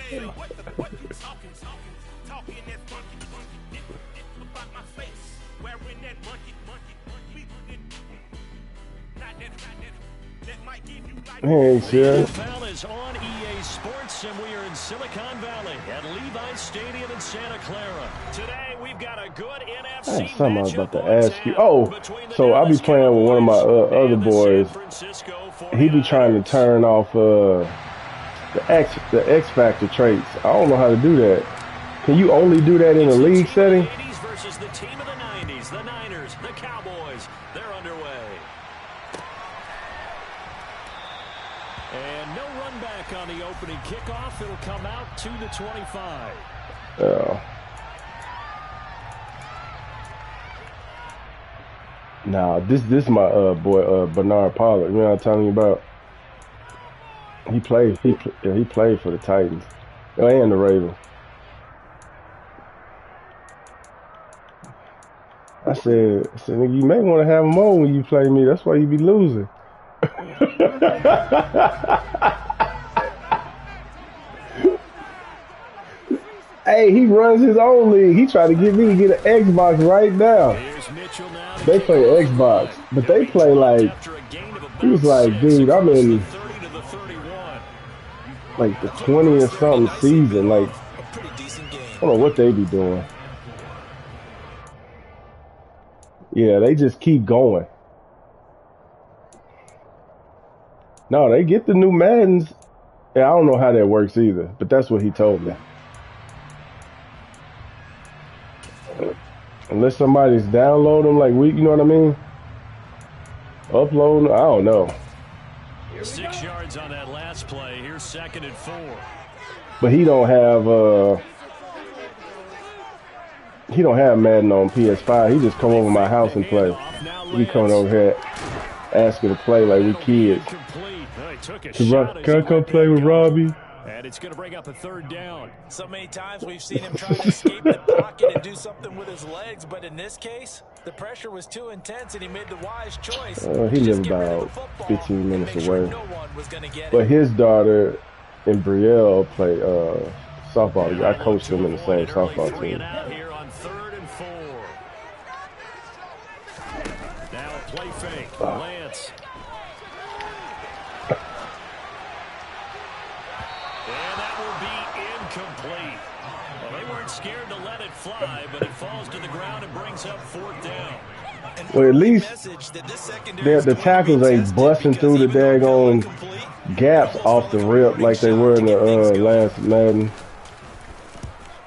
Hey, sure. NFL is on EA Sports, and we are in Silicon Valley at Levi's Stadium in Santa Clara. Today, we've got a good NFC That's something I was about to matchup ask you. Oh, so I'll be playing with one of my other boys. He be trying to turn off the X Factor traits. I don't know how to do that. Can you only do that in a league setting? Versus the team of the 90s, the Niners, the Cowboys. They're underway. And no run back on the opening kickoff. It'll come out to the 25. Oh. Nah, this my boy Bernard Pollard. You know what I'm telling you about? He played for the Titans and the Ravens. I said, nigga, you may want to have him on when you play me. That's why you be losing. Hey, he runs his own league. He tried to get me to get an Xbox right now. They play Xbox, but they play like, he was like, dude, I'm in like the 20 or something season. Like, I don't know what they be doing. Yeah, they just keep going. No, they get the new Maddens. Yeah, I don't know how that works either, but that's what he told me. Unless somebody's downloading them, like you know what I mean? Upload them, I don't know. 6 yards on that last play. Here's 2nd and 4. But he don't have Madden on PS5. He just come over my house and play. He coming over here asking to play like we kids. Can I come play with Robbie? And it's going to bring up a 3rd down. So many times we've seen him try to escape the pocket and do something with his legs, but in this case, the pressure was too intense and he made the wise choice. He lived about 15 minutes away. But his daughter and Brielle play softball. I coached them in the same softball team. Here on 3rd and 4. Now a play fake. Lance. Complete. Well, they weren't scared to let it fly, but it falls to the ground and brings up 4th down. Well, at least the tackles ain't busting through the daggone gaps off the rip like they were in the last Madden.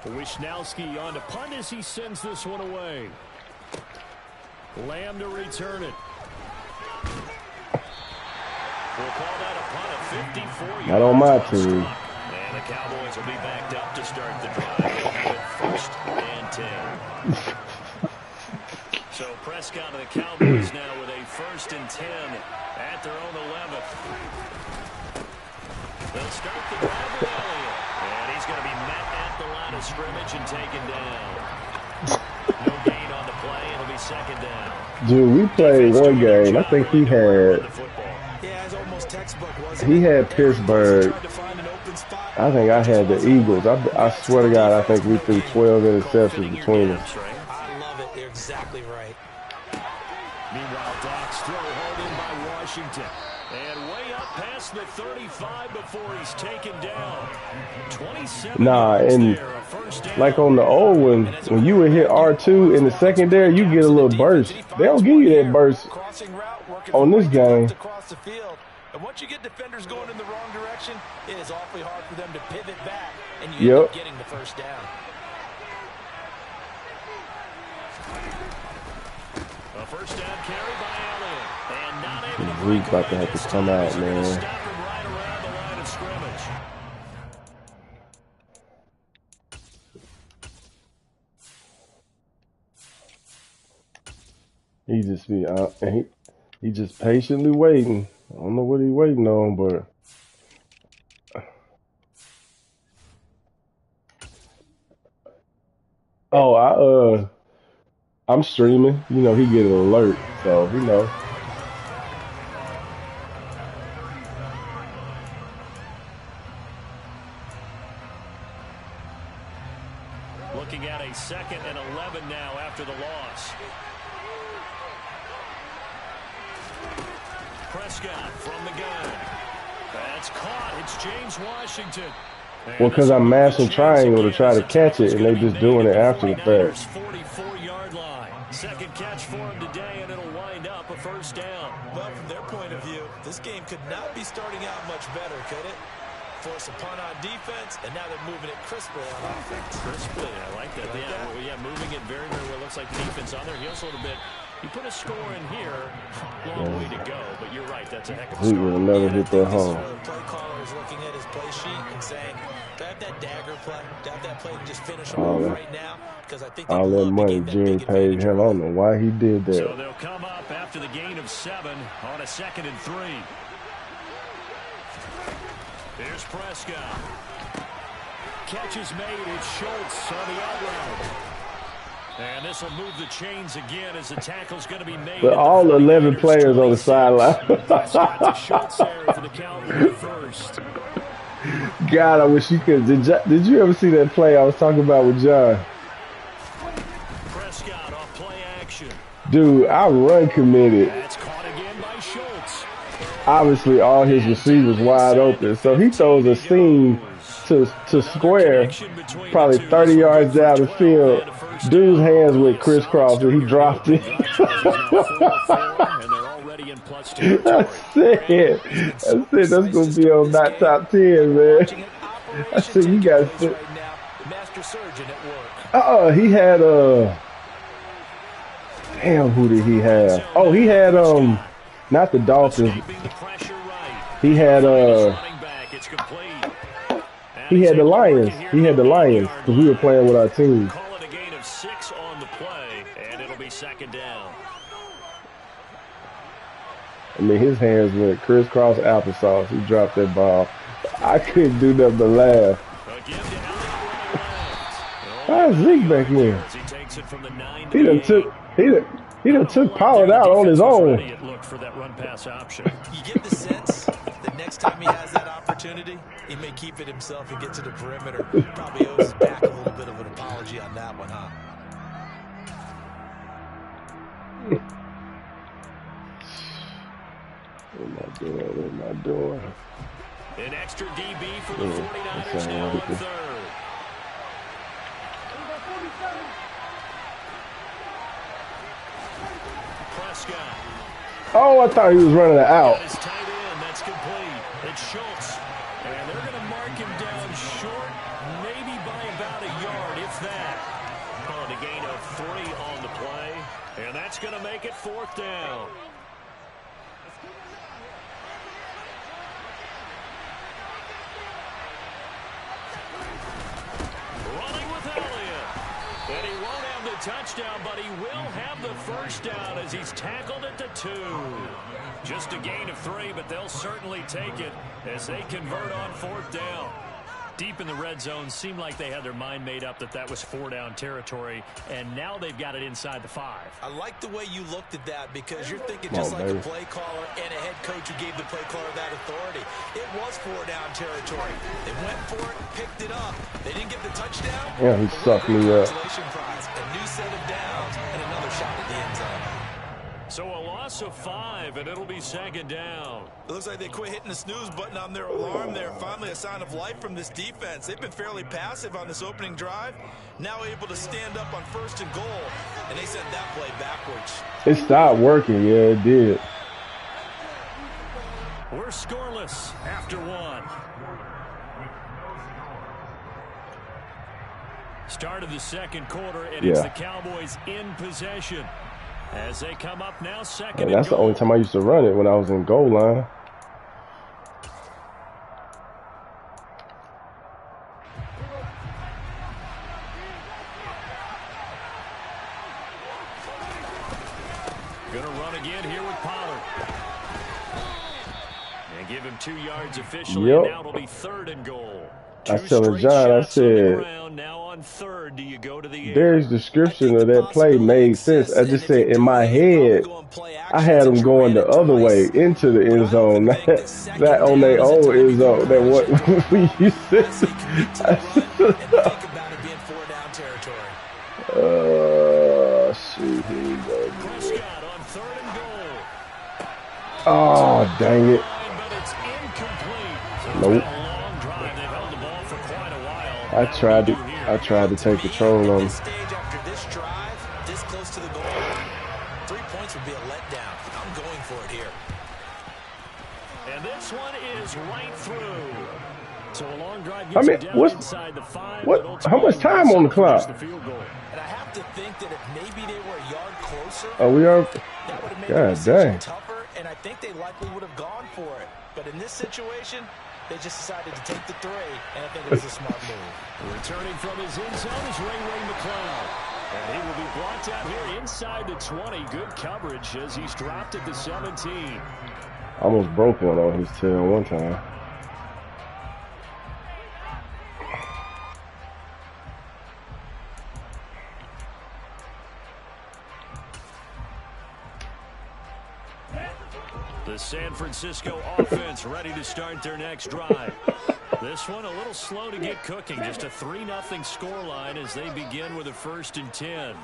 Wishnowski on to punt as he sends this one away. Lamb to return it. We'll call that a punt of 54 yards. Not on my team. And the Cowboys will be backed up to start the drive with 1st and 10. So Prescott and the Cowboys now with a 1st and 10 at their own 11th. They'll start the drive with Elliott. And he's going to be met at the line of scrimmage and taken down. No gain on the play. It'll be 2nd down. Dude, we played one game. I think he had Pittsburgh. I think I had the Eagles. I swear to God, I think we threw 12 interceptions between us. I love it. They're exactly right. Meanwhile, Dak's throw hauled in by Washington. And way up past the 35 before he's taken down. 27 and like on the old one, when you would hit R2 in the secondary, you get a little burst. They don't give you that burst on this game. And once you get defenders going in the wrong direction, it is awfully hard for them to pivot back, and you end up getting the 1st down. A 1st down carry by Elliott, and not able to break about to have to come out, man. Stop him right around the line of scrimmage. He just be he just patiently waiting. I don't know what he's waiting on, but I'm streaming. You know, he get an alert, so you know. Looking at a 2nd and 11 now after the loss. Prescott from the gun. That's caught. It's James Washington. Well, because I'm mashing triangle to try to catch it, and they just doing it after the fact. 44-yard line. Second catch for him today, and it'll wind up a first down. Well, from their point of view, this game could not be starting out much better, could it? Force a punt on defense, and now they're moving it crisply on offense. Crisply, I like that. Yeah, moving it very, very well. Looks like the defense on there. He also a little bit. You put a score in here, long way to go. But you're right, that's a heck of a He score. will never hit that home. The play caller is looking at his play sheet and saying, "Do I have that dagger play? Do I have that play to just finish him off right now?" Because I think all that money Jim paid him. I don't know why he did that. So they'll come up after the gain of 7 on a 2nd and 3. Here's Prescott. Catch is made. It's Schultz on the out route. And this will move the chains again as the tackle's going to be made. But all 11 players on the sideline. Schultz there for the Cowboys first. God, I wish you could. Did you ever see that play I was talking about with John? Prescott off play action. Dude, I run committed. That's caught again by Schultz. Obviously, all his receivers wide open. So he throws a seam to square, probably 30 yards down the field. Dude's hands went crisscross and he dropped it. That's it. That's going to be on that top 10, man. I said, you guys. He had damn, who did he have? Oh, he had not the Dolphins. He had the Lions. He had the Lions because we were playing with our team. Call it a gain of 6 on the play, and it'll be 2nd down. I mean, his hands went crisscross applesauce. He dropped that ball. I couldn't do nothing but laugh. How's Zeke back there? He done took Pollard out on his own. Look for that run pass option. You get the sense that next time he has that opportunity, he may keep it himself and get to the perimeter. Probably owes his back a little bit of an apology on that one, huh? What am I doing? An extra DB for the 49ers now on 3rd. Prescott. Oh, I thought he was running it out. That is tight end. That's complete. It's Schultz. And they're going to mark him down short, maybe by about a yard, if that. Calling a gain of 3 on the play. And that's going to make it 4th down. And he won't have the touchdown, but he will have the first down as he's tackled at the 2. Just a gain of 3, but they'll certainly take it as they convert on 4th down. Deep in the red zone, seemed like they had their mind made up that was 4-down territory, and now they've got it inside the 5. I like the way you looked at that because you're thinking just like a play caller and a head coach who gave the play caller that authority. It was 4-down territory. They went for it, picked it up. They didn't get the touchdown. Yeah, he sucked me up. A new set of downs and another shot at the end zone. So a loss of 5, and it'll be 2nd down. It looks like they quit hitting the snooze button on their alarm there. Finally a sign of life from this defense. They've been fairly passive on this opening drive. Now able to stand up on 1st and goal, and they sent that play backwards. It stopped working. Yeah, it did. We're scoreless after 1. Start of the 2nd quarter, and it's the Cowboys in possession. As they come up now, 2nd and that's the only time I used to run it, when I was in goal line. Gonna run again here with Pollard. And give him 2 yards officially, and now it'll be 3rd and goal. I was telling John, I said, now on 3rd, do you go to the Barry's description of that play made sense. I just said, in my head, I had them going the other way into the end zone, not on their own end zone. That what we used to. Shoot, here we go. Oh, dang it. Nope. I tried to take control on him. This drive, this close to the goal line, 3 points would be a letdown. I'm going for it here. And this one is right through. So a long drive I mean, how much time on the clock? And I have to think that if maybe they were a yard closer, oh, we are. that would have made God dang. tougher, and I think they likely would have gone for it. But in this situation, they just decided to take the 3, and I think it was a smart move. Returning from his end zone is Ray McCloud. And he will be brought down here inside the 20. Good coverage as he's dropped at the 17. Almost broke one on his tail one time. The San Francisco offense ready to start their next drive. This one a little slow to get cooking. Just a 3-0 scoreline as they begin with a 1st and 10.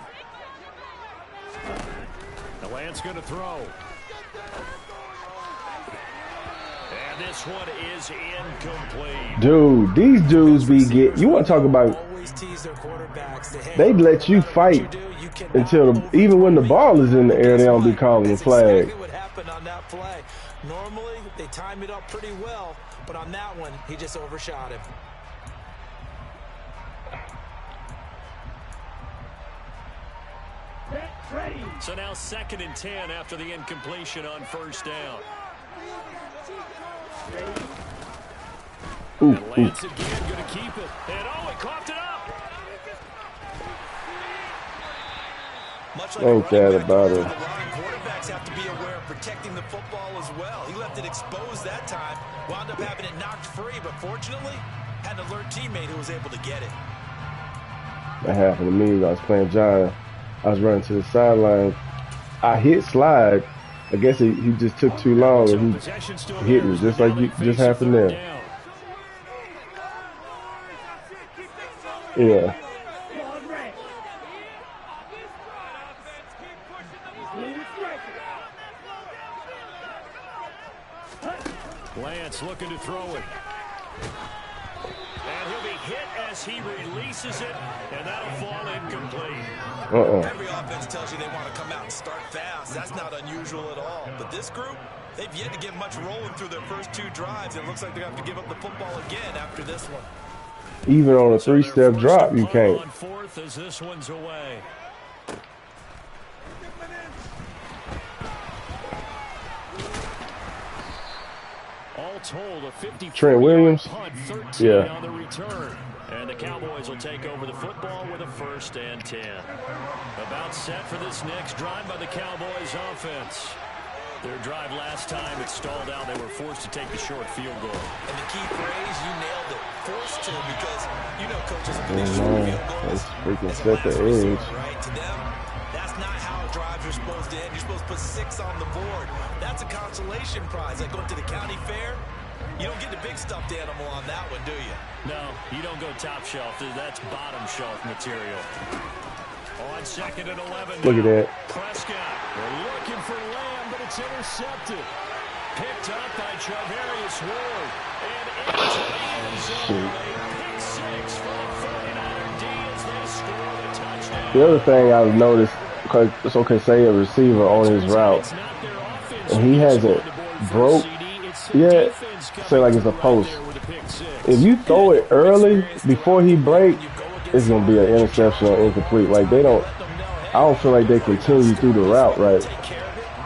The Lance going to throw. And this one is incomplete. Dude, these dudes be get. You want to talk about? They let you fight until even when the ball is in the air, they don't be calling the flag. On that play. Normally, they time it up pretty well, but on that one, he just overshot him. So now 2nd and 10 after the incompletion on 1st down. Ooh, Lance again going to keep it. And he coughed it up. Much like ain't that about it? Quarterbacks have to be aware of protecting the football as well. He left it exposed that time, wound up having it knocked free, but fortunately, had an alert teammate who was able to get it. That happened to me when I was playing Giant. I was running to the sideline. I hit slide. I guess he just took too long and he hit me just like you just happened there. Yeah. Lance looking to throw it. And he'll be hit as he releases it, and that'll fall incomplete. Every offense tells you they want to come out and start fast. That's not unusual at all. But this group, they've yet to get much rolling through their first 2 drives. It looks like they're going to have to give up the football again after this one. Even on a 3-step drop, you can't. On 4th as this one's away. All told, a 50 Trent Williams. punt, 13 on the return. And the Cowboys will take over the football with a 1st and 10. About set for this next drive by the Cowboys offense. Their drive last time, it stalled out. They were forced to take the short field goal. And the key phrase, you nailed it. Forced to, because you know coaches have been short field goals. Freaking set the edge. Right? To them, that's not how drives are supposed to end. You're supposed to put 6 on the board. That's a consolation prize. Like going to the county fair, you don't get the big stuffed animal on that one, do you? No, you don't go top shelf. That's bottom shelf material. On 2nd and 11. Look at that. Prescott, they're looking for Lamb, but it's intercepted. Picked up by Charvarius Ward. And into the end zone. Pick 6 for the 49er D as they score the touchdown. The other thing I've noticed, because it's okay, say a receiver on his route, and he hasn't broke yet, say like it's a post. If you throw it early before he break, it's gonna be an interception or incomplete. Like they don't, I don't feel like they continue through the route right.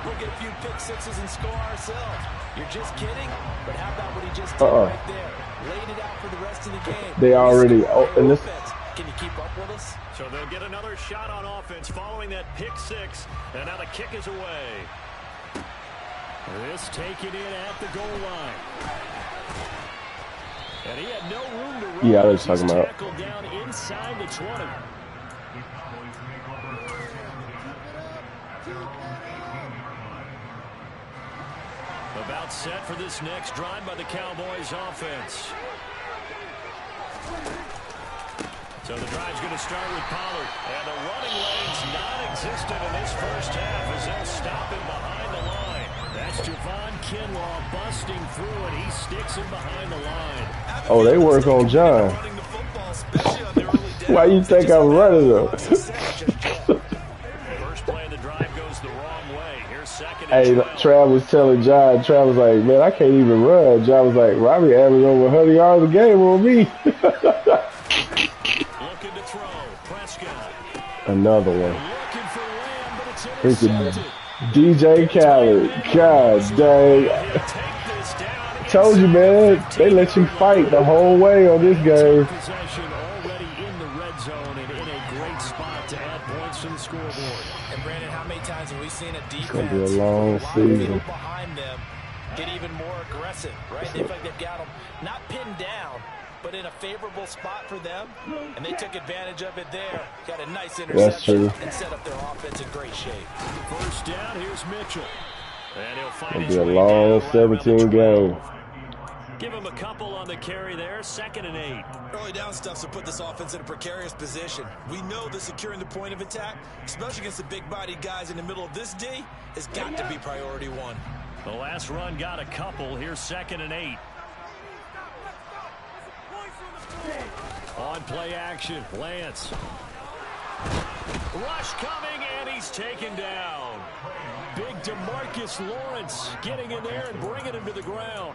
We'll get a few pick 6s and score ourselves. You're just kidding, but how about what he just did right there? Laid it out for the rest of the game. They already, and this. Can you keep up with us? So they'll get another shot on offense following that pick 6, and now the kick is away. This taken in at the goal line. And he had no room to run. Yeah, I was talking about. Tackled down inside the 20. About set for this next drive by the Cowboys offense. So the drive's going to start with Pollard. And the running lane's non-existent in this first half as they'll stop him behind the line. That's Javon Kinlaw busting through it. He sticks him behind the line. Oh, they work on John. Why you think I'm running them? First play of the drive goes the wrong way. Here's second. Hey, Trav was telling John. Trav was like, man, I can't even run. John was like, Robbie averaged over 100 yards a game on me. Looking to throw. Prescott. Another one. Looking for Lamb, but it's Freaking intercepted. DJ Khaled. God dang. Told you, man. They let you fight the whole way on this game. Possession already in the red zone and in a great spot to add points to the scoreboard. And Brandon, how many times have we seen a defense It's gonna be a long season behind them get even more aggressive, right? They feel like they've got them not pinned down, but in a favorable spot for them, and they took advantage of it there. Got a nice interception and set up their offense in great shape. First down, here's Mitchell. And he'll find It'll be a long 17 game. Give him a couple on the carry there, 2nd and 8. Early down stuff to put this offense in a precarious position. We know that securing the point of attack, especially against the big-bodied guys in the middle of this D, has got to be priority one. The last run got a couple. Here's 2nd and 8. On play action, Lance. Rush coming, and he's taken down. Big DeMarcus Lawrence getting in there and bringing him to the ground.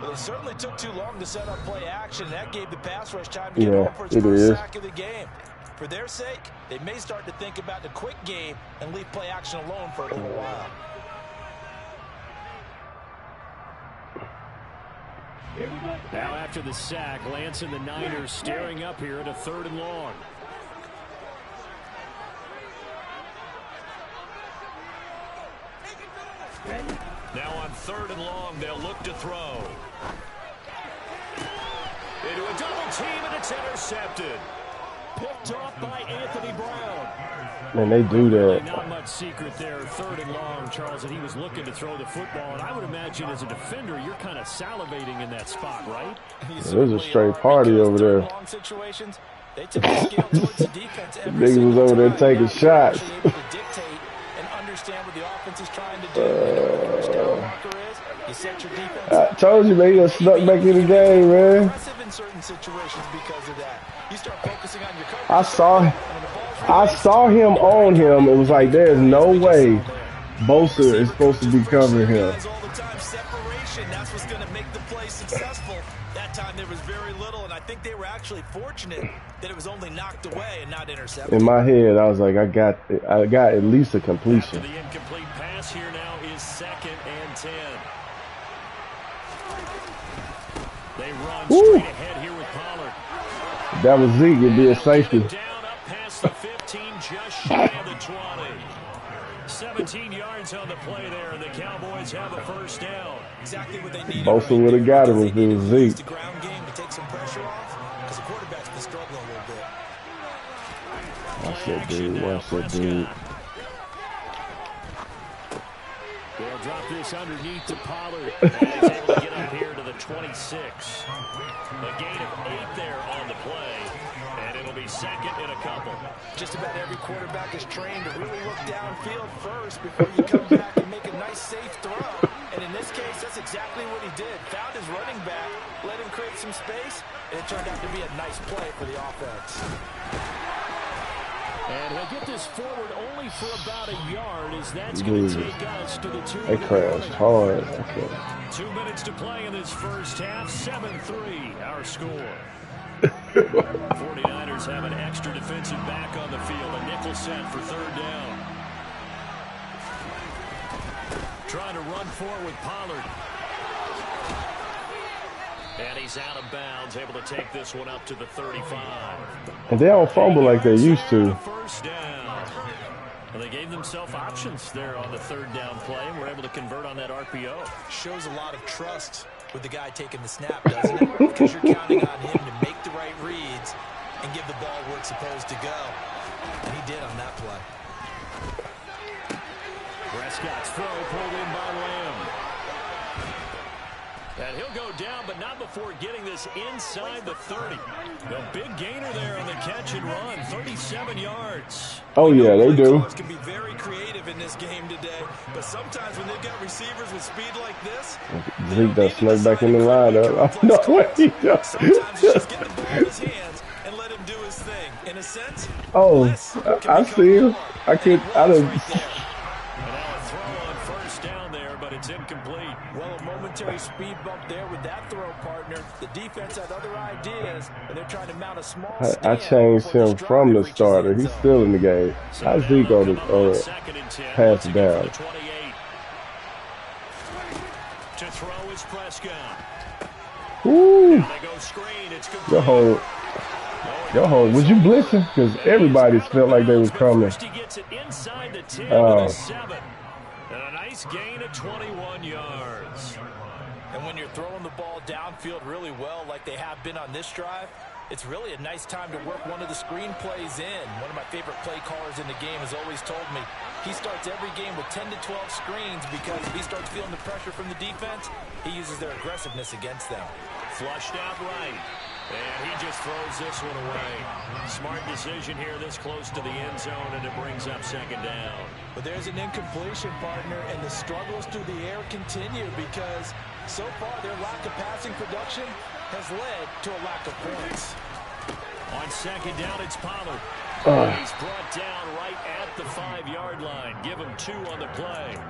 Well, it certainly took too long to set up play action. That gave the pass rush time to get home for its first sack of the game. For their sake, they may start to think about the quick game and leave play action alone for a little while. Now after the sack, Lance and the Niners staring up here at a 3rd and long. Now on 3rd and long, they'll look to throw. Into a double team, and it's intercepted. Picked off by Anthony Brown. Man, they do that. Not much secret there. 3rd and long, Charles, and he was looking to throw the football. And I would imagine as a defender, you're kind of salivating in that spot, right? There's a straight party over there. Long situations, they took the scale towards the defense. Niggas was over there taking shots. Dictate and understand what the offense is trying to do. First down marker is, you set your defense. I told you, man, you snuck back in the game, man. Aggressive in certain situations because of that. You start focusing on your coverage. I saw him on him. It was like, there's no way Bosa is supposed to be covering him. All the time, separation. That's what's going to make the play successful. That time there was very little, and I think they were actually fortunate that it was only knocked away and not intercepted. In my head, I was like, I got at least a completion. The incomplete pass here now is 2nd and 10. They run straight ahead here with Pollard. That was Zeke. It'd be a safety. Down up past the 15, just shy of the 20. 17 yards on the play there, and the Cowboys have a first down. Exactly what they needed. Bosa would have got him if it was Zeke. The ground game to take some pressure off because the quarterback's been struggling a little bit. Watch that dude. Watch that dude. They'll drop this underneath to Pollard. And he's able to get up here to the 26. A gain of 8 there on the play. And it'll be 2nd and a couple. Just about every quarterback is trained to really look downfield first before you come back and make a nice, safe throw. And in this case, that's exactly what he did. Found his running back, let him create some space, and it turned out to be a nice play for the offense. And he'll get this forward only for about a yard as that's going to take us to the 2. They crashed hard. Okay. 2 minutes to play in this first half. 7-3 our score. 49ers have an extra defensive back on the field. A nickel set for 3rd down. Trying to run forward with Pollard. And he's out of bounds, able to take this one up to the 35. And they don't fumble like they used to. First down. Well, they gave themselves options there on the 3rd down play and were able to convert on that RPO. Shows a lot of trust with the guy taking the snap, doesn't it? Because you're counting on him to make the right reads and give the ball where it's supposed to go. And he did on that play. Prescott's throw pulled in by Lamb. And he'll go down, but not before getting this inside the 30. The big gainer there on the catch and run, 37 yards. Oh, yeah, they do. Can be very creative in this game today, but sometimes when they've got receivers with speed like this, Zeke done snuck back in the lineup. No way. Sometimes you just get the ball in his hands and let him do his thing. In a sense, Oh, I see him. I didn't. It's incomplete. Well, a momentary speed bump there with that throw, partner. The defense had other ideas, and they're trying to mount a small stand. I changed him from the starter. He's still in the game. How's Zeke going to pass it down? To throw is Prescott. Woo! Yo ho, was you blitzing? Because everybody felt like they was coming. Gain of 21 yards. And when you're throwing the ball downfield really well like they have been on this drive, it's really a nice time to work one of the screen plays in. One of my favorite play callers in the game has always told me he starts every game with 10 to 12 screens because if he starts feeling the pressure from the defense, he uses their aggressiveness against them. Flushed out right. And he just throws this one away. Smart decision here this close to the end zone, and it brings up second down. But there's an incompletion, partner, and the struggles through the air continue because so far their lack of passing production has led to a lack of points. On second down, it's Pollard. He's brought down right at the 5-yard line. Give him 2 on the play.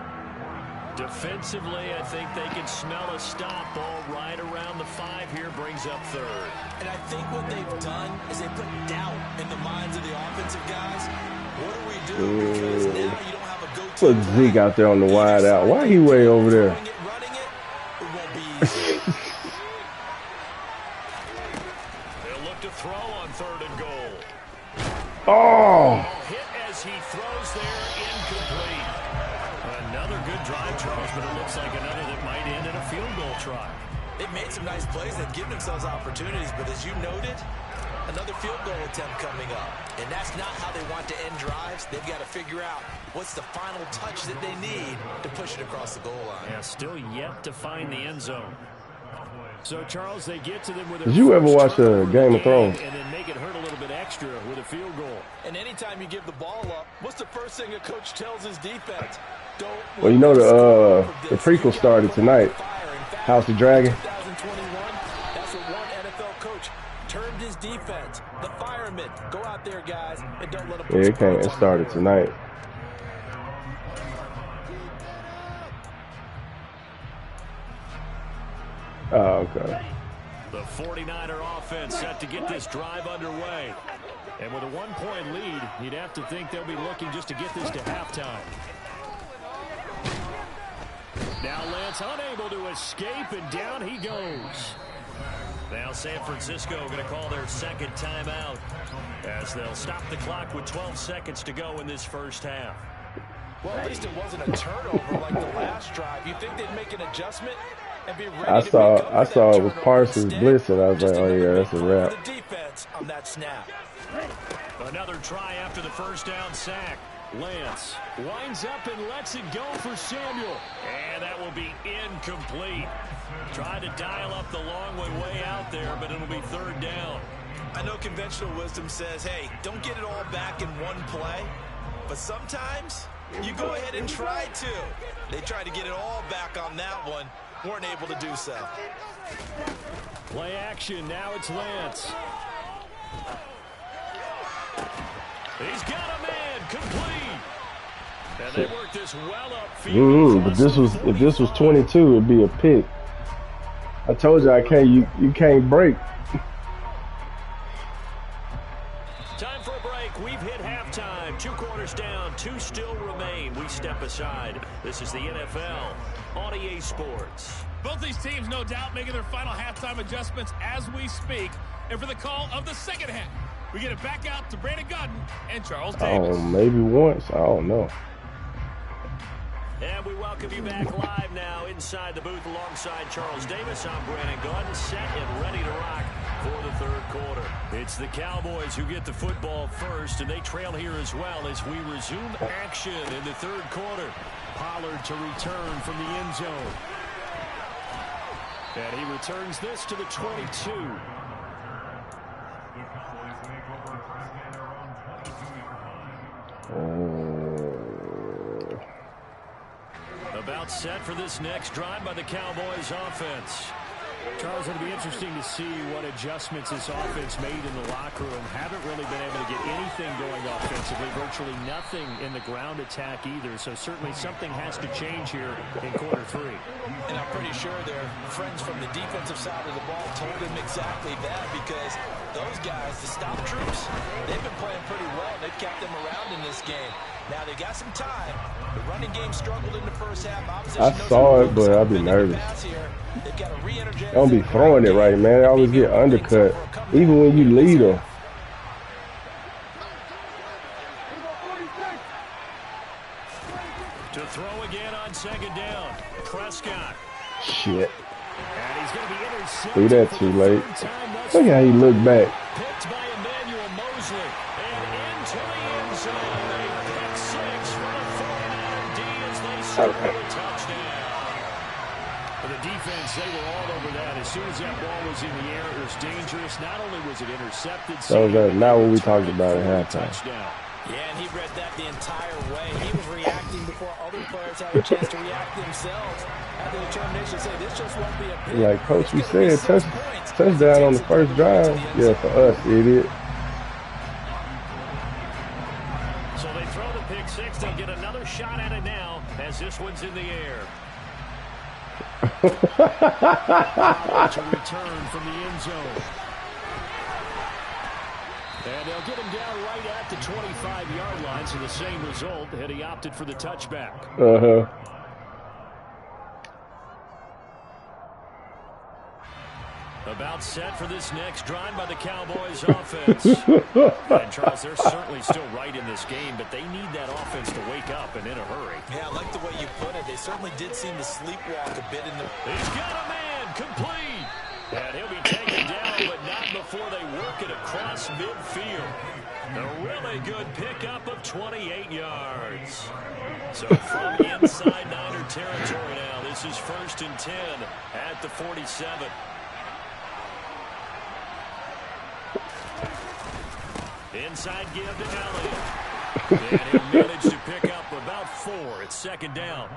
Defensively, I think they can smell a stop. Ball right around the 5 here, brings up third. And I think what they've done is they put doubt in the minds of the offensive guys. What do we do? Because now you don't have a go-to. Put Zeke out there on the wide out. Why he way over there? Running it won't be easy. They'll look to throw on 3rd and goal. Oh! Hit as he throws there, incomplete. Another good drive, Charles, but it looks like another that might end in a field goal try. They've made some nice plays. They've given themselves opportunities, but as you noted, another field goal attempt coming up. And that's not how they want to end drives. They've got to figure out what's the final touch that they need to push it across the goal line. Yeah, still yet to find the end zone. So, Charles, they get to them with a Did you ever watch Game of Thrones? And then make it hurt a little bit extra with a field goal. And anytime you give the ball up, what's the first thing a coach tells his defense? Well, you know the prequel started tonight. House of Dragon. 2021, that's what one NFL coach termed his defense. The firemen. Go out there, guys, and don't let them. Yeah, it started tonight. Oh, okay. The 49er offense set to get this drive underway. And with a 1-point lead, you'd have to think they'll be looking just to get this to halftime. Now Lance unable to escape, and down he goes. Now San Francisco going to call their second timeout as they'll stop the clock with 12 seconds to go in this first half. Well, at least it wasn't a turnover like the last drive. You think they'd make an adjustment and be ready I saw it was Parsons blitzing. I was like, oh yeah, that's a wrap. The defense on that snap. Another try after the first down sack. Lance winds up and lets it go for Samuel. And that will be incomplete. Tried to dial up the long one way out there, but it'll be third down. I know conventional wisdom says, hey, don't get it all back in one play. But sometimes you go ahead and try to. They tried to get it all back on that one. Weren't able to do so. Play action. Now it's Lance. He's got a man complete. And they work this well upfield. But if this was 22, it'd be a pick. I told you you can't break. Time for a break. We've hit halftime. 2 quarters down, 2 still remain. We step aside. This is the NFL on EA Sports. Both these teams, no doubt, making their final halftime adjustments as we speak. And for the call of the second half, we get it back out to Brandon Gaudin and Charles Davis. Oh, maybe once. I don't know. And we welcome you back live now inside the booth alongside Charles Davis. I'm Brandon Gaudin, set and ready to rock for the third quarter. It's the Cowboys who get the football first, and they trail here as well as we resume action in the third quarter. Pollard to return from the end zone. And he returns this to the 22. About set for this next drive by the Cowboys offense. Charles, it'll be interesting to see what adjustments this offense made in the locker room. Haven't really been able to get anything going offensively, virtually nothing in the ground attack either. So certainly something has to change here in quarter three. And I'm pretty sure their friends from the defensive side of the ball told him exactly that, because those guys, the stop troops, they've been playing pretty well. They've kept them around in this game. Now they got some time. The running game struggled in the first half. I saw it, but I'd be nervous. Don't be throwing it right, man. They always get undercut, even when you lead them. To throw again on second down, Prescott. Shit. And he's going to be intercepted. Threw that too late. Look how he looked back. Picked by Emmanuel Mosley. And into the end zone. A pick six for the 49er D as they score a touchdown. For the defense, they were all over that. As soon as that ball was in the air, it was dangerous. Not only was it intercepted, so that's not what we talked about at halftime. Yeah, and he read that the entire way. He was reacting before other players had a chance to react themselves. Had the determination to say, this just won't be a pick. Like Coach, we said, touchdown on the first drive. Yeah, for us, idiot. So they throw the pick six. They'll get another shot at it now as this one's in the air. To return from the end zone. And they'll get him down right at the 25-yard line, so the same result, and he opted for the touchback. About set for this next drive by the Cowboys offense. And Charles, they're certainly still right in this game, but they need that offense to wake up and in a hurry. Yeah, I like the way you put it. They certainly did seem to sleepwalk a bit in the... He's got a man complete. And he'll be taken down, but not before they work it across midfield. A really good pickup of 28 yards. So from inside Niner territory now, this is 1st and 10 at the 47. Inside give to Elliott. And he'll manage to pick up about 4 at 2nd down.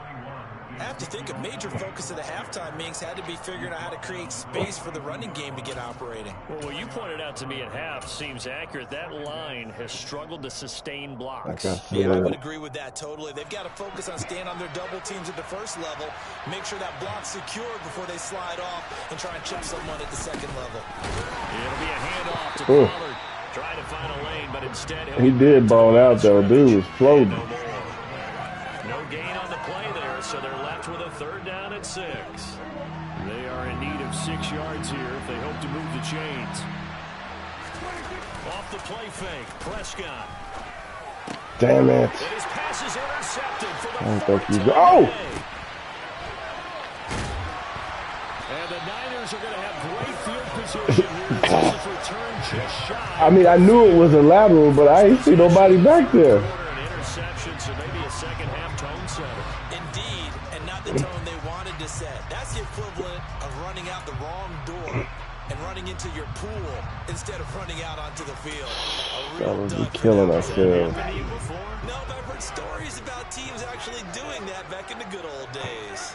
I have to think a major focus of the halftime meetings had to be figuring out how to create space for the running game to get operating. Well, what you pointed out to me at half seems accurate. That line has struggled to sustain blocks. Yeah, I would agree with that totally. They've got to focus on staying on their double teams at the first level, make sure that block's secured before they slide off and try and chip someone at the second level. It'll be a handoff to Pollard. Try to find a lane, but instead he did ball out though. Dude was floating. No gain on the play there, so they're left with a 3rd down and 6. They are in need of 6 yards here if they hope to move the chains. Off the play fake, Prescott. Damn it. And his pass is intercepted for the I don't think he's... Oh! And the Niners are going to have great field position here. This return just shy. I mean, I knew it was a lateral, but I ain't see nobody back there. An interception, so maybe a second-half tone setter. Indeed, and not the tone they wanted to set. That's the equivalent of running out the wrong door and running into your pool instead of running out onto the field. That would be killing ourselves. No, but I've heard stories about teams actually doing that back in the good old days.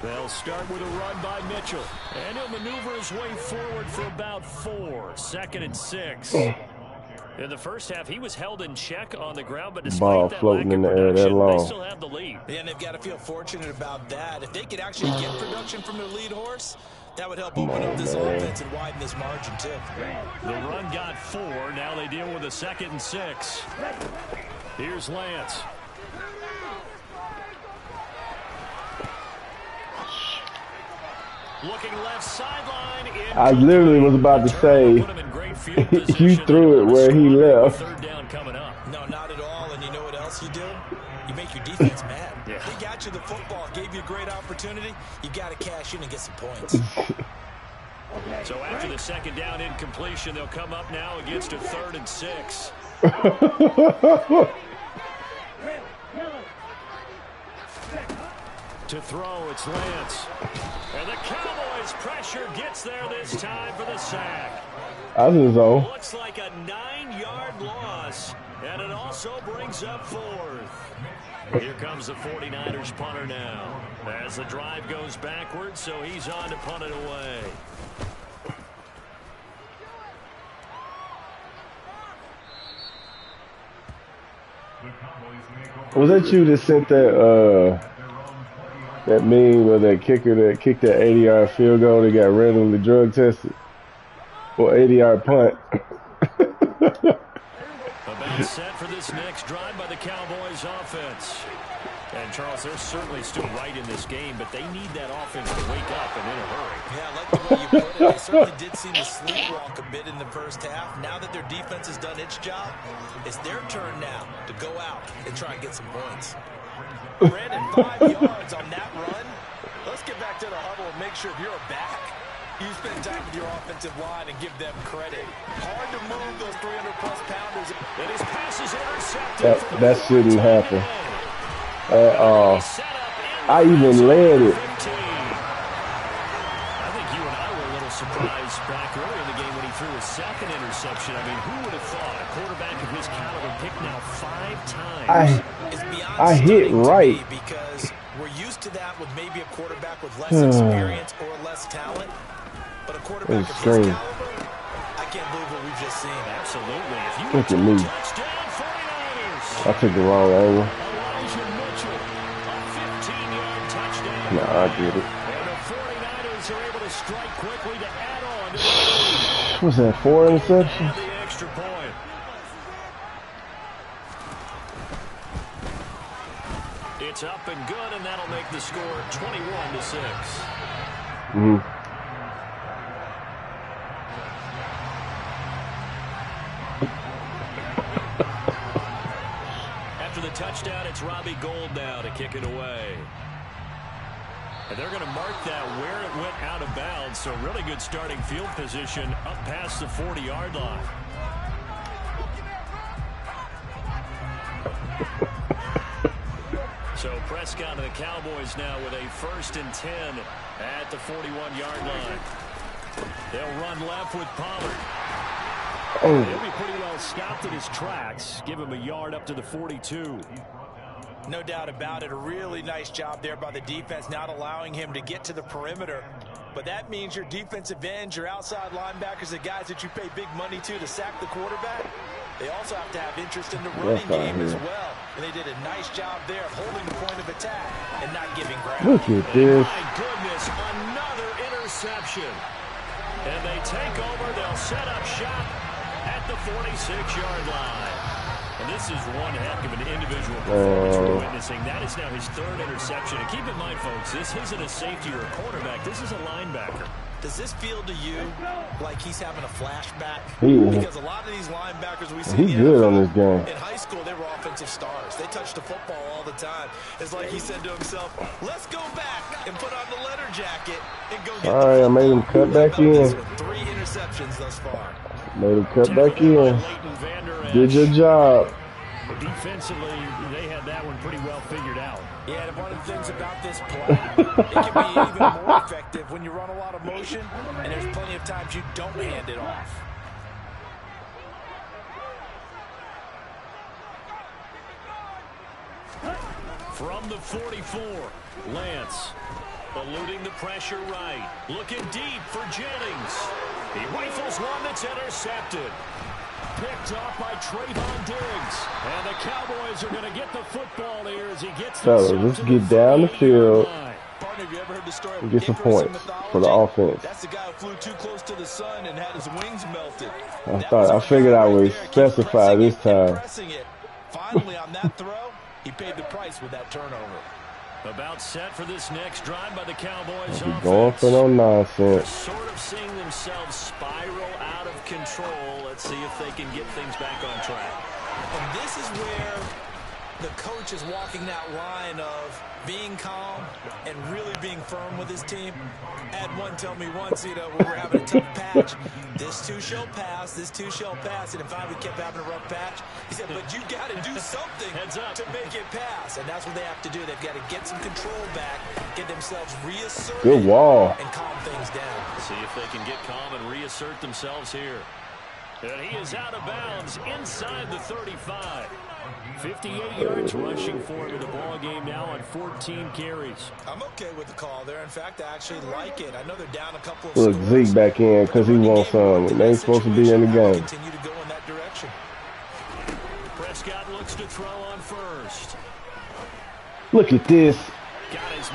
They'll start with a run by Mitchell. And he'll maneuver his way forward for about 4. 2nd and 6. In the first half, he was held in check on the ground, but despite ball that floating lack in of the air that production, long. they still have the lead. Yeah, and they've got to feel fortunate about that. If they could actually get production from their lead horse, that would help open up this offense and widen this margin, too. The run got 4. Now they deal with a 2nd and 6. Here's Lance. Looking left sideline. I literally was about to say, you threw it where he left. 3rd down coming up. No, not at all. And you know what else you do? You make your defense mad. Yeah. They got you the football, gave you a great opportunity. You got to cash in and get some points. So after the 2nd down incompletion, they'll come up now against a 3rd and 6. To throw, it's Lance. And the Cowboys' pressure gets there this time for the sack. I think so. Looks like a 9-yard loss, and it also brings up 4th. Here comes the 49ers punter now. As the drive goes backwards, so he's on to punt it away. Was that you that sent that meme of that kicker that kicked that 80-yard field goal that got randomly drug tested? Or 80-yard punt? About set for this next drive by the Cowboys offense. And Charles, they're certainly still right in this game, but they need that offense to wake up and in a hurry. Yeah, I like the way you put it. They certainly did seem to sleepwalk a bit in the first half. Now that their defense has done its job, it's their turn now to go out and try and get some points. Brandon, 5 yards on that run. Let's get back to the huddle and make sure if you're a back, you spend time with your offensive line and give them credit. Hard to move those 300-plus pounders. And his pass is intercepted. That shouldn't happen. I even led it. I think you and I were a little surprised back earlier in the game when he threw his second interception. I mean, who would have thought a quarterback of his caliber picked now 5 times? I hit right. Because we're used to that with maybe a quarterback with less experience or less talent. But a quarterback of his caliber, I can't believe what we've just seen. Absolutely. If you look at me. Touchdown 49ers. I took the wrong angle. No, I get it. And the 49ers are able to strike quickly to add on to What's that, 4 interceptions? the extra point. It's up and good, and that'll make the score 21-6. Mm-hmm. After the touchdown, it's Robbie Gould now to kick it away. And they're going to mark that where it went out of bounds. So really good starting field position up past the 40-yard line. So Prescott and the Cowboys now with a 1st and 10 at the 41-yard line. They'll run left with Pollard. He'll be pretty well stopped in his tracks. Give him a yard up to the 42. No doubt about it. A really nice job there by the defense, not allowing him to get to the perimeter. But that means your defensive ends, your outside linebackers, the guys that you pay big money to sack the quarterback, they also have to have interest in the running game as well. And they did a nice job there of holding the point of attack and not giving ground. Look at this. My goodness, another interception. And they take over. They'll set up shop at the 46-yard line. And this is one heck of an individual performance we're witnessing. That is now his 3rd interception. And keep in mind, folks, this isn't a safety or a cornerback. This is a linebacker. Does this feel to you like he's having a flashback? Yeah. Because a lot of these linebackers we see He's good on this game. in high school, they were offensive stars. They touched the football all the time. It's like he said to himself, let's go back and put on the letter jacket and go get All right, I made him cut back in. 3 interceptions thus far. Made him cut back in. Did your job. Defensively, they had that one pretty well figured out. Yeah, and one of the things about this play, it can be even more effective when you run a lot of motion, and there's plenty of times you don't hand it off. From the 44, Lance eluding the pressure right. Looking deep for Jennings. He rifles one that's intercepted. Picked off by Trayvon Diggs. And the Cowboys are going to get the football here as he gets the Let's get down the field Partner, have you ever heard the story and get some points for the offense. That's the guy who flew too close to the sun and had his wings melted. I figured I would specify this time. Finally, on that throw, he paid the price with that turnover. About set for this next drive by the Cowboys Be going for no nonsense. Sort of seeing themselves spiral out of control. Let's see if they can get things back on track. And this is where the coach is walking that line of being calm and really being firm with his team. I had one tell me once, we were having a tough patch. This too shall pass, this too shall pass. And if I kept having a rough patch, he said, but you got to do something to make it pass. And that's what they have to do. They've got to get some control back, get themselves reasserted. Good wall. And calm things down. See if they can get calm and reassert themselves here. And he is out of bounds inside the 35. 58 yards rushing for him in the ball game now on 14 carries. I'm okay with the call there. In fact, I actually like it. I know they're down a couple of Look, Zeke back in because he wants some. They ain't supposed to be in the game. Continue to go in that direction. Prescott looks to throw on first. Look at this.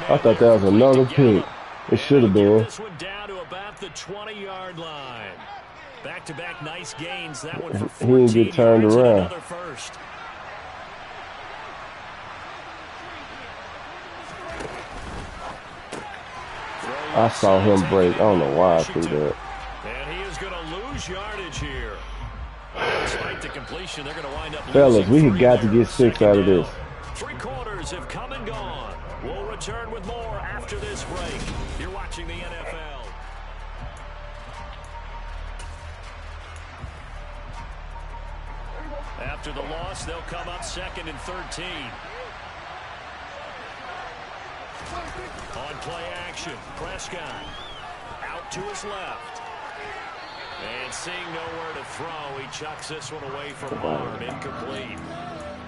I thought that was another pick. It should have been. This one down to about the 20-yard line. Back-to-back nice gains. That one for 14 he didn't get turned yards around. Another first. I saw him break. I don't know why I threw that. And he is going to lose yardage here. Despite the completion, they're going to wind up Fellas, we losing got to three get 6 out of this. 3 quarters have come and gone. We'll return with more after this break. You're watching the NFL. After the loss, they'll come up 2nd and 13. On play action, Prescott out to his left. And seeing nowhere to throw, he chucks this one away from Barn, incomplete.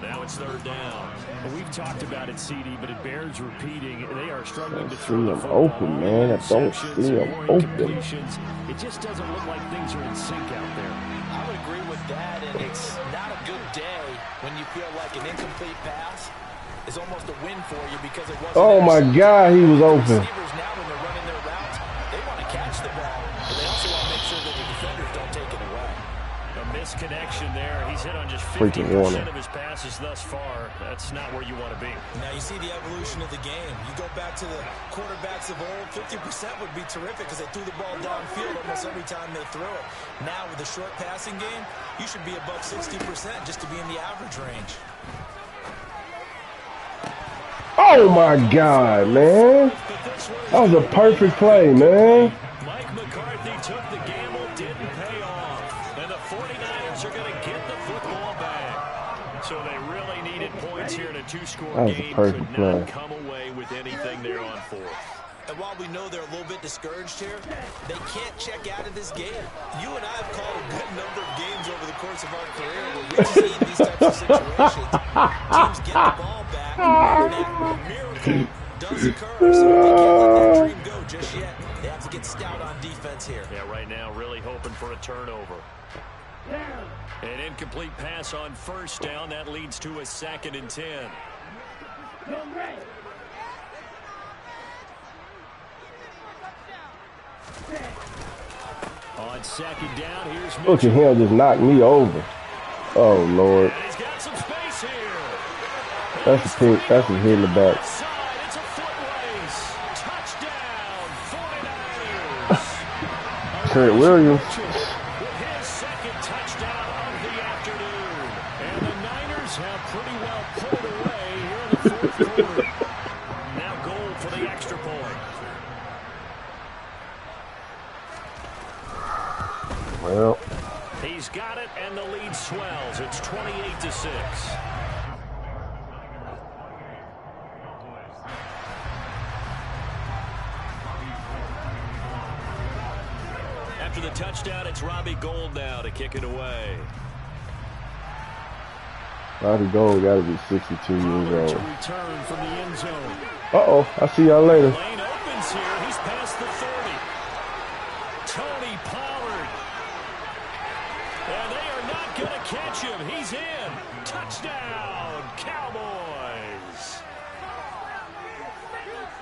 Now it's 3rd down. Well, we've talked about it, CD, but it bears repeating. They are struggling to throw the football. Open, man. I don't see him open. It just doesn't look like things are in sync out there. I would agree with that, and it's not a good day when you feel like an incomplete pass is almost a win for you because it wasn't. Oh my God, he was open. Receivers now, when they're running their routes, they want to catch the ball, but they also want to make sure that the defenders don't take it away. A misconnection there. He's hit on just 50% of his passes thus far. That's not where you want to be. Now you see the evolution of the game. You go back to the quarterbacks of old, 50% would be terrific because they threw the ball downfield almost every time they threw it. Now with the short passing game, you should be above 60% just to be in the average range. Oh my God, man. That was a perfect play, man. Mike McCarthy took the gamble, didn't pay off. And the 49ers are going to get the football back. So they really needed points here in a 2-score game. Could not come away with anything there on 4th. And while we know they're a little bit discouraged here, they can't check out of this game. You and I have called a good number of games over the course of our career where we've seen these types of situations. Teams get the ball back, and that miracle does occur. So they can't let that dream go just yet. They have to get stout on defense here. Yeah, right now really hoping for a turnover. An incomplete pass on 1st down. That leads to a 2nd and 10. On 2nd down, here's Mitchell. Look at him just knock me over. Oh, Lord. And he's got some space here. That's a pick. That's a hit in the back. It's a foot race. Touchdown, 49ers. Trent Williams. With his 2nd touchdown of the afternoon. And the Niners have pretty well pulled away here in the 4th quarter. Now goal for the extra point. Well, He's got it, and the lead swells. It's 28-6. After the touchdown, it's Robbie Gould now to kick it away. Robbie Gould got to be 62 years old. Return from the end zone. Uh-oh, I'll see y'all later. Lane opens here. He's past the 30. Tony Pollard. And they are not going to catch him. He's in. Touchdown, Cowboys.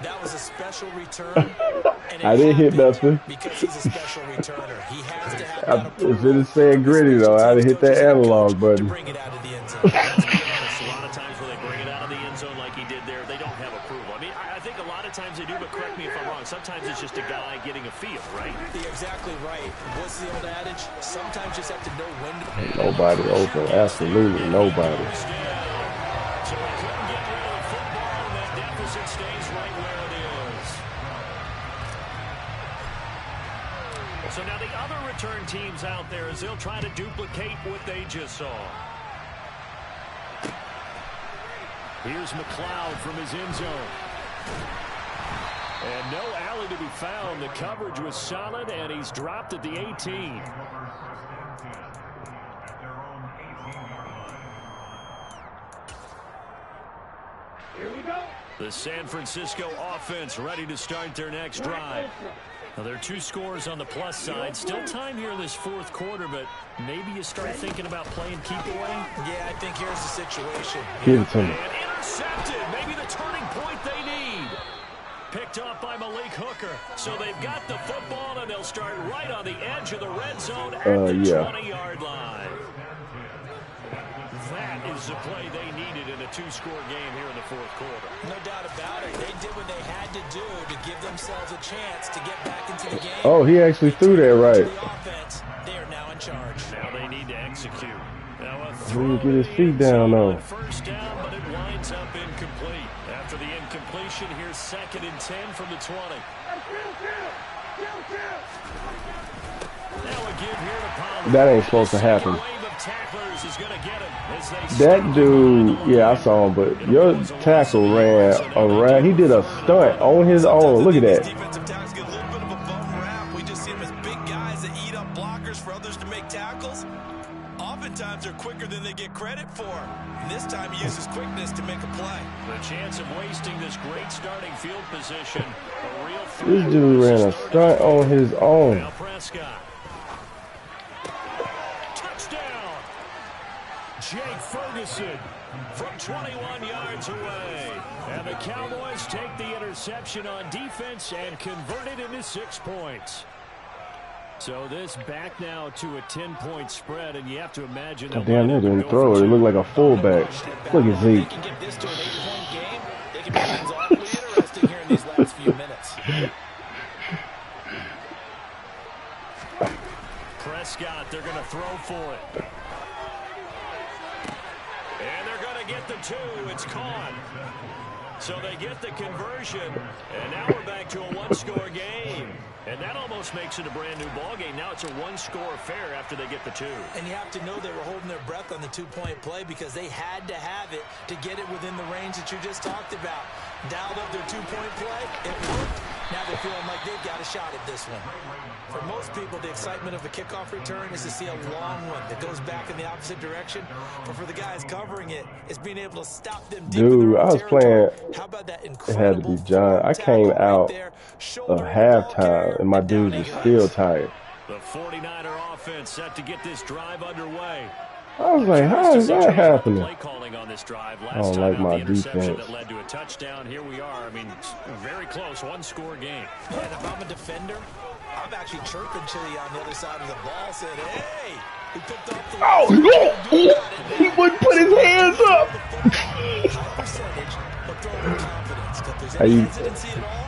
That was a special return. I didn't hit nothing. Because he's a special returner. He has to have If it is saying gritty, though, I'd have hit that analog button. bring it out of the end zone. Let's be honest, a lot of times when they bring it out of the end zone like he did there, they don't have approval. I mean, I think a lot of times they do, but correct me if I'm wrong. Sometimes it's just a guy getting a feel, right? You're exactly right. What's the old adage? Sometimes you just have to know when to... Nobody open. Absolutely nobody. So he couldn't get rid of the football, and that deficit stays right where it is. So now the other return teams out there, as they'll try to duplicate what they just saw. Here's McLeod from his end zone. And no alley to be found. The coverage was solid, and he's dropped at the 18. The San Francisco offense ready to start their next drive. Now, there are 2 scores on the plus side. Still time here in this fourth quarter, but maybe you start thinking about playing keep away. Yeah, I think here's the situation. Give it to me. And intercepted. Maybe the turning point they need. Picked off by Malik Hooker. So they've got the football, and they'll start right on the edge of the red zone at the 20-yard line. That is the play they needed in a 2-score game here in the fourth quarter. No doubt about it. They did what they had to do to give themselves a chance to get back into the game. Oh, he actually threw that right. The offense, they are now in charge. Now they need to execute. Now a He didn't get his feet down, though. First down, but it winds up incomplete. After the incompletion, here's 2nd and 10 from the 20. Now a give here to Pollard. That ain't supposed to happen. Tacklers is gonna get him as they That dude, yeah, I saw him, but your tackle ran around. He did a stunt on his own. Look at that. Defensive tackles get a little bit of a bum rap. We just see them as big guys that eat up blockers for others to make tackles. Oftentimes they're quicker than they get credit for. And this time he uses quickness to make a play. The chance of wasting this great starting field position. A real This dude ran a stunt on his own. Now Prescott. Jake Ferguson from 21 yards away. And the Cowboys take the interception on defense and convert it into 6 points. So this back now to a 10-point spread, and you have to imagine. Oh, damn, they didn't throw it. It looked like a fullback. Look at Zeke. They can get this to an 8-point game. They can make things awfully interesting here in these last few minutes. Prescott, they're going to throw for it. And they're going to get the 2. It's caught. So they get the conversion. And now we're back to a 1-score game. And that almost makes it a brand-new ball game. Now it's a 1-score affair after they get the 2. And you have to know they were holding their breath on the 2-point play because they had to have it to get it within the range that you just talked about. Dialed up their 2-point play. It worked. Now they're feeling like they've got a shot at this one. For most people, the excitement of a kickoff return is to see a long one that goes back in the opposite direction. But for the guys covering it, it's being able to stop them deep in their Dude, I was playing. How about that It had to be John. I came out of halftime, and my dudes are still tired. The 49er offense set to get this drive underway. I was like, how is that happening? Play calling on this drive. I don't like my defense. That led to a touchdown. Here we are. I mean, very close, 1-score game. And if I'm a defender, I'm actually chirping Chili on the other side of the ball, saying, hey, he picked off the He wouldn't put his hands up. high percentage, but throw with confidence. If there's Are any you- hesitancy at all,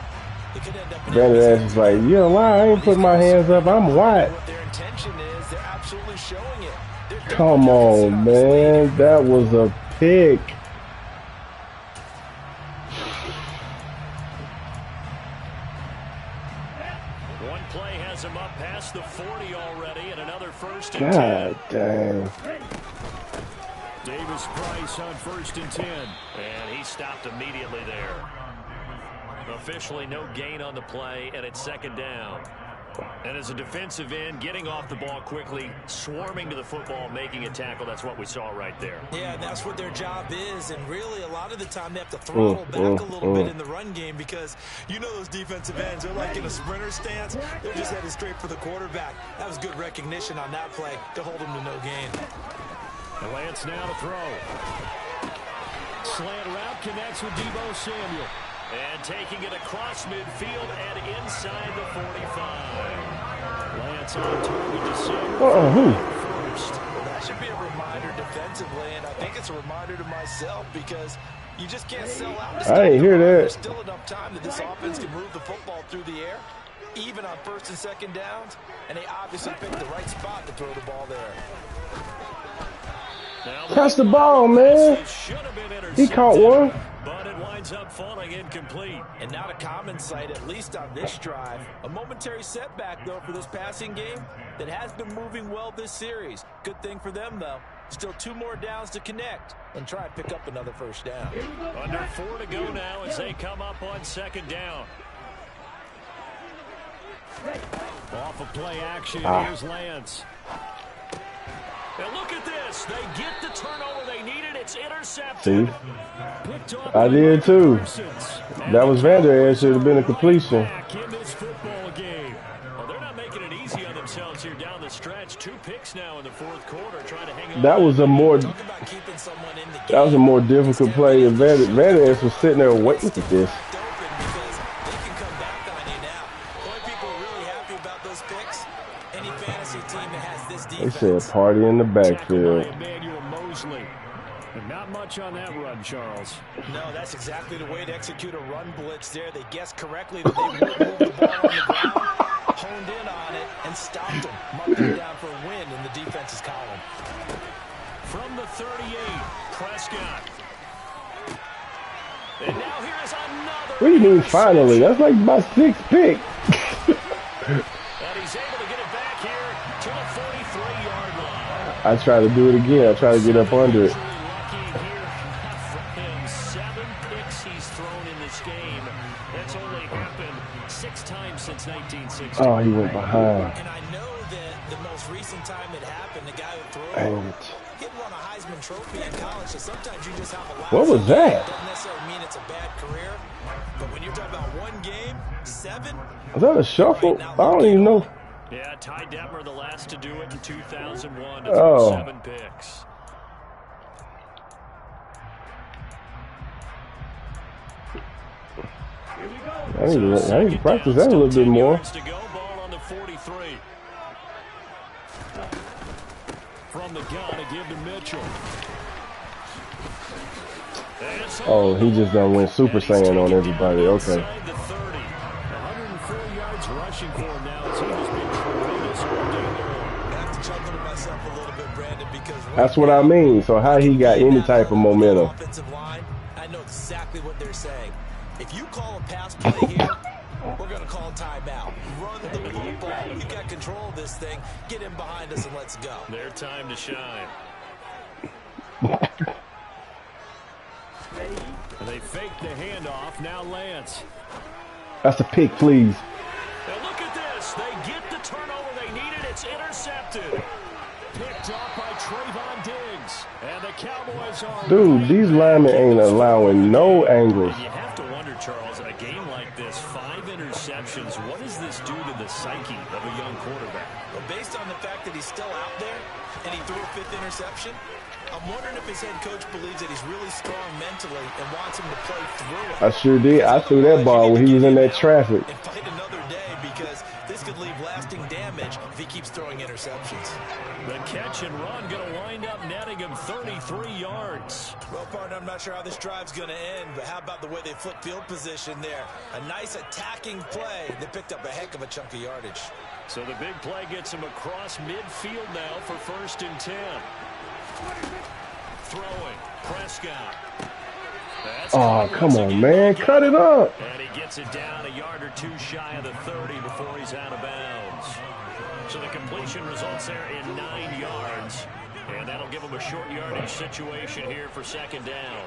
it could end up in Brandon ass is like, you don't lie, I ain't putting my hands up, I'm white. what their intention is. They're absolutely showing it. They're Come on, man. That was a pick. One play has him up past the 40 already, and another 1st and 10. God damn. Davis Price on 1st and 10. And he stopped immediately there. Officially no gain on the play, and it's 2nd down. And as a defensive end, getting off the ball quickly, swarming to the football, making a tackle, that's what we saw right there. Yeah, and that's what their job is. And really, a lot of the time, they have to throttle back a little bit in the run game because you know those defensive ends, they're like in a sprinter stance. They're just headed straight for the quarterback. That was good recognition on that play to hold them to no gain. And Lance now to throw. Slant route connects with Deebo Samuel. And taking it across midfield and inside the 45. Lance on target to Samuel. First. Well, that should be a reminder defensively, and I think it's a reminder to myself because you just can't sell out. I didn't hear that. There's still enough time that this offense can move the football through the air, even on 1st and 2nd downs, and they obviously picked the right spot to throw the ball there. Catch the ball, man. He caught one. But it winds up falling incomplete. And not a common sight, at least on this drive. A momentary setback, though, for this passing game that has been moving well this series. Good thing for them, though. Still 2 more downs to connect and try and pick up another first down. Under 4 to go now as they come up on 2nd down. Off of play action, here's Lance. And look at this. They get the turnover they needed. It's intercepted. See? I did too. That was Vander Esch. Should have been a completion. In this football game. Well, they're not making it easy on themselves here down the stretch. 2 picks now in the 4th quarter, trying to hang on. That was a more difficult play. Vander Esch was sitting there waiting. Look at this. They said party in the backfield. Not much on that run, Charles. No, that's exactly the way to execute a run blitz there. They guessed correctly that they would move the ball on the ground, honed in on it, and stopped them. Marked them down for a win in the defense's column. From the 38, Prescott. And now here is another. What do you mean finally? That's like my 6th pick. And he's able to get it back here to the 43-yard line. I try to do it again. I try to get up under it. Lucky here from him. 7 picks he's thrown in this game. That's only happened 6 times since 1960. Oh, he went behind. And I know that the most recent time it happened, the guy who threw it, he won a Heisman Trophy in college, so sometimes you just have a lot. What was that? Doesn't necessarily mean it's a bad career, but when you're talking about 1 game, 7. Was that a shuffle? I don't even know. Yeah, Ty Detmer, the last to do it in 2001 to throw 7 picks. I need to practice that a little bit more. To go, ball on the 43. From the gun to give to Mitchell. Oh, he just done went Super Saiyan on everybody. Okay. 104 yards rushing for him now. His team has been tremendous all day long. I have to chuckle to myself a little bit, Brandon, because that's what I mean. So how he got any type of momentum? Offensive line, I know exactly what they're saying. If you call a pass play here, we're going to call timeout. Run the football. You got control of this thing. Get in behind us and let's go. Their time to shine. And they fake the handoff. Now Lance. That's a pick, please. Now look at this. They get the turnover they needed. It's intercepted. Picked off by Trayvon Diggs. And the Cowboys are... Dude, these linemen ain't allowing no angles. You have to wonder, Charles, in a game like this, 5 interceptions, what does this do to the psyche of a young quarterback? Well, based on the fact that he's still out there and he threw a 5th interception, I'm wondering if his head coach believes that he's really strong mentally and wants him to play through it. I sure did. I threw that ball when he was in that traffic. And fight another day because this could leave lasting damage if he keeps throwing interceptions. The catch and run going to wind up netting him 33 yards. Well, partner, I'm not sure how this drive's going to end, but how about the way they flip field position there? A nice attacking play. They picked up a heck of a chunk of yardage. So the big play gets him across midfield now for 1st and 10. Throwing, Prescott. Oh, come on, man. Cut it up. And he gets it down a yard or 2 shy of the 30 before he's out of bounds. So the completion results there in 9 yards. And that'll give him a short yardage situation here for 2nd down.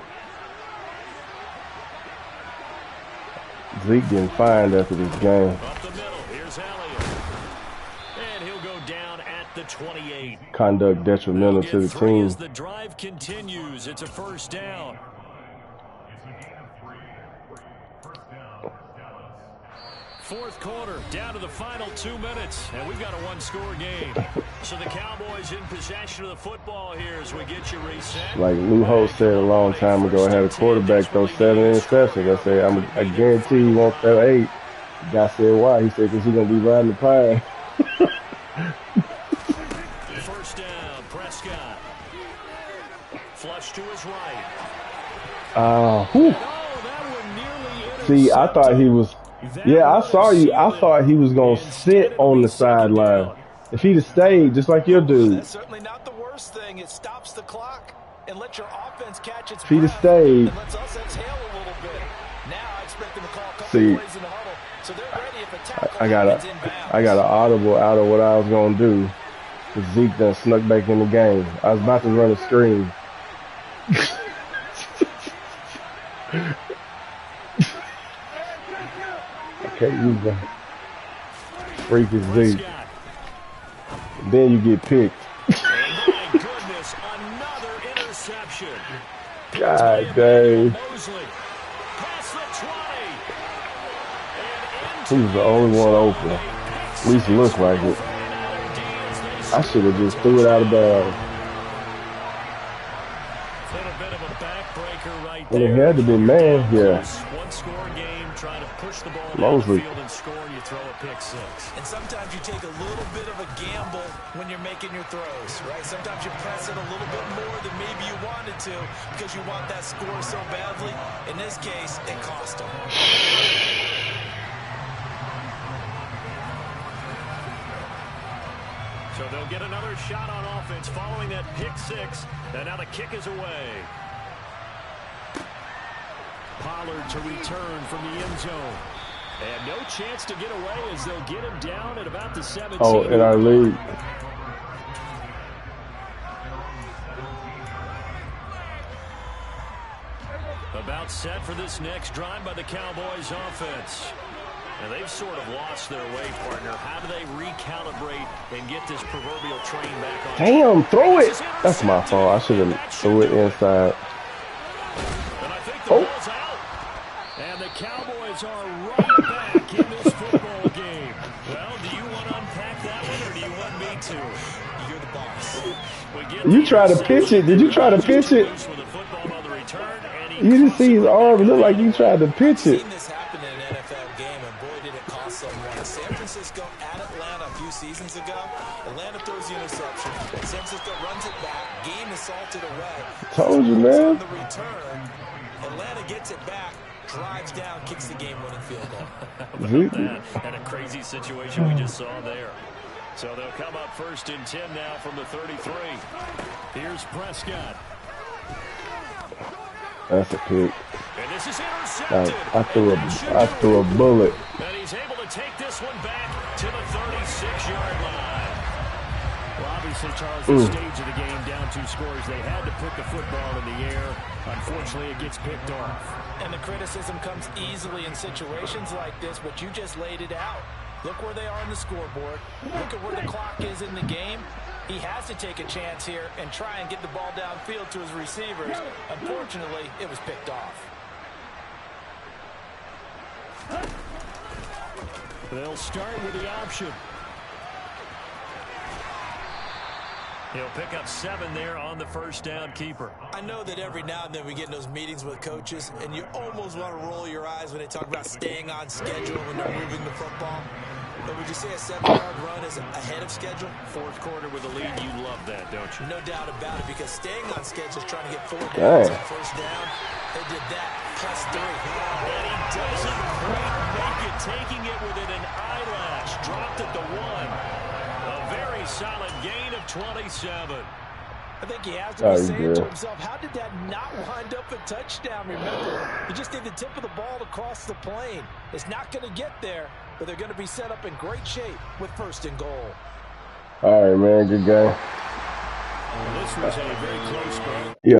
Zeke getting fined after this game. Up the middle, here's Elliott. And he'll go down at the 28. Conduct detrimental to the team. As the drive continues, it's a 1st down. Fourth quarter, down to the final 2 minutes, and we've got a 1-score game. So the Cowboys in possession of the football here as we get you reset. Like Lou Holtz said a long time ago, I had a quarterback throw 7 interceptions. I said, I guarantee he won't throw 8. The guy said, why? He said, because he's going to be riding the pine. First down, Prescott. Flush to his right. See, I thought he was... Yeah, I saw you. I thought he was going to sit on the sideline. If he'd have stayed, just like your dude. That's certainly not the worst first thing, it stops the clock and lets your offense catch its Feet breath stayed. and lets us exhale a little bit. Now I expect them to call a couple plays in the huddle, so they're ready if a tackle happens inbounds. I got an audible out of what I was gonna do. Zeke done snuck back in the game. I was about to run a screen. I can't use that. Freak is Zeke. Then you get picked. My goodness, another interception. God dang. He was the only one open. At least it looked like it. I should have just threw it out of bounds. Well, it had to be man, yeah. One score game, trying to push the ball down Mosley. the field and score, and you throw a pick six. And sometimes you take a little bit of a gamble when you're making your throws, right? Sometimes you press it a little bit more than maybe you wanted to because you want that score so badly. In this case, it cost them. So they'll get another shot on offense following that pick six. And now the kick is away. Pollard to return from the end zone. And no chance to get away as they'll get him down at about the 17. Oh, in our league. About set for this next drive by the Cowboys offense. And they've sort of lost their way, partner. How do they recalibrate and get this proverbial train back on? Damn, throw it. That's my fault. I should have threw it inside. And I think the ball's out. And the Cowboys are right back in this football game. Well, do you want to unpack that one, or do you want me to? You're the boss. You try to pitch it. Did you try to pitch it? You didn't see his arm. It looked like you tried to pitch it. I've seen this happen in an NFL game, and boy, did it cost someone. San Francisco at Atlanta a few seasons ago. Atlanta throws the interception. San Francisco runs it back. Game is salted away. Told you, man. On the return, Atlanta gets it back, drives down, kicks the game-winning field goal. That and a crazy situation we just saw there. So they'll come up 1st and 10 now from the 33. Here's Prescott. That's a pick. And this is intercepted. I threw a bullet. And he's able to take this one back to the 36-yard line. Well, obviously, Charles, the stage of the game, down 2 scores. They had to put the football in the air. Unfortunately, it gets picked off. And the criticism comes easily in situations like this, but you just laid it out. Look where they are on the scoreboard. Look at where the clock is in the game. He has to take a chance here and try and get the ball downfield to his receivers. Unfortunately, it was picked off. They'll start with the option. He'll pick up 7 there on the first down keeper. I know that every now and then we get in those meetings with coaches, and you almost want to roll your eyes when they talk about staying on schedule when they're moving the football. But would you say a 7-yard run is ahead of schedule? 4th quarter with a lead, you love that, don't you? No doubt about it, because staying on schedule is trying to get 4 downs on first down. They did that, +3. And he doesn't quite make it, taking it within an eyelash. Dropped at the 1. A very solid gain of 27. I think he has to be saying to himself, how did that not wind up a touchdown? Remember, you just need the tip of the ball to cross the plane. It's not going to get there, but they're going to be set up in great shape with 1st and goal. All right, man. Good game. This was a very close game. Yeah.